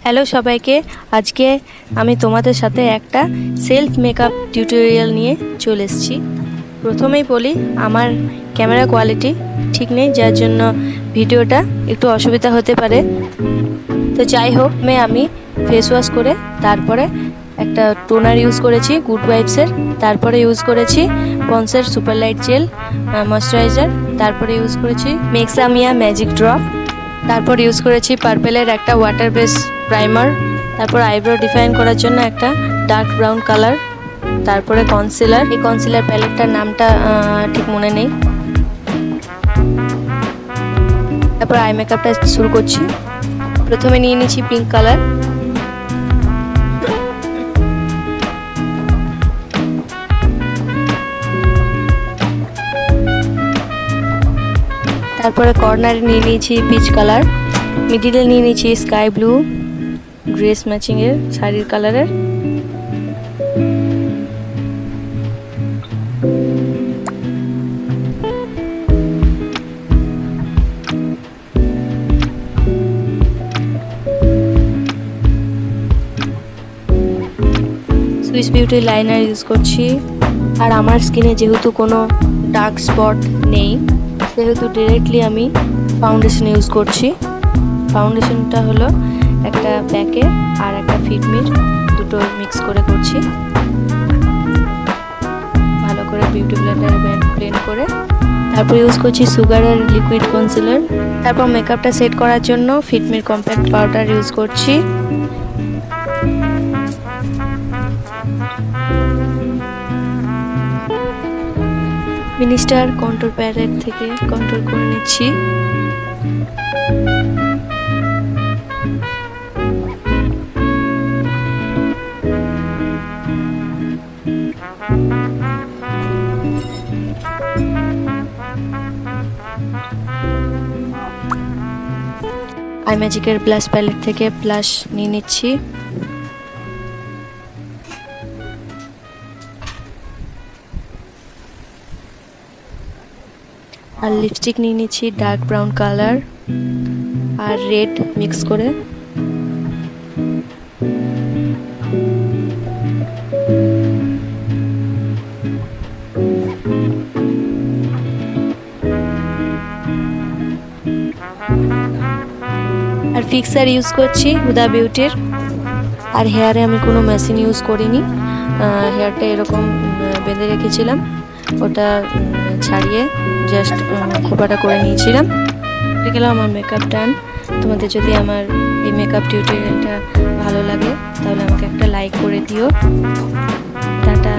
Hello সবাইকে, আজকে আমি তোমাদের সাথে একটা সেলফ মেকআপ টিউটোরিয়াল নিয়ে চলে এসেছি। প্রথমেই বলি, আমার ক্যামেরা কোয়ালিটি ঠিক নেই, যার জন্য ভিডিওটা একটু অসুবিধা হতে পারে। তো যাই হোক, আমি ফেস ওয়াশ করে তারপরে একটা টোনার ইউজ করেছি গুড ভাইবসের, তারপরে ইউজ করেছি পন্সের সুপার লাইট জেল ময়শ্চারাইজার, তারপরে ইউজ করেছি মেক্সামিয়া ম্যাজিক ড্রপ, তারপর ইউজ করেছি পার্পেলের একটা ওয়াটার বেস প্রাইমার, তারপর আইব্রো ডিফাইন করার জন্য একটা ডার্ক ব্রাউন কালার, তারপরে কনসিলার। এই কনসিলার প্যালেটটার নামটা ঠিক মনে নেই। তারপর আই মেকআপটা শুরু করছি। প্রথমে নিয়ে নিচ্ছি পিঙ্ক কালার, তারপরে কর্নারে নিয়ে নিয়েছি পিচ কালার, মিডিলে নিয়ে নিয়েছি স্কাই ব্লু ড্রেস ম্যাচিংয়ের শাড়ির কালারের, সুইস বিউটি লাইনার ইউজ করছি। আর আমার স্কিনে যেহেতু কোনো ডার্ক স্পট নেই, সেহেতু ডিরেক্টলি আমি ফাউন্ডেশন ইউজ করছি। ফাউন্ডেশনটা হলো একটা ব্যাকে আর একটা ফিটমির, দুটো মিক্স করে করছি। ভালো করে বিউটি ব্লেন্ডারে ব্লেন্ড করে তারপর ইউজ করছি সুগারের লিকুইড কনসিলার। তারপর মেকআপটা সেট করার জন্য ফিটমির কম্প্যাক্ট পাউডার ইউজ করছি। মিনিস্টার কন্ট্রোল প্যালেট থেকে কন্ট্রোল করে নিচ্ছি। আই ম্যাজিকের ব্লাশ প্যালেট থেকে ব্লাশ নিয়ে নিচ্ছি। আর লিপস্টিক নিয়ে নিচ্ছি ডার্ক ব্রাউন কালার আর রেড মিক্স করে। আর ফিক্সার ইউজ করছি হুদা বিউটির। আর হেয়ারে আমি কোনো মেশিন ইউজ করিনি, হেয়ারটা এরকম বেঁধে রেখেছিলাম, ওটা ছাড়িয়ে জাস্ট খোপাটা করে নিয়েছিলাম। গেলাম আমার মেকআপ ডান। তোমাদের যদি আমার এই মেকআপ টিউটোরিয়ালটা ভালো লাগে তাহলে আমাকে একটা লাইক করে দিও। টাটা।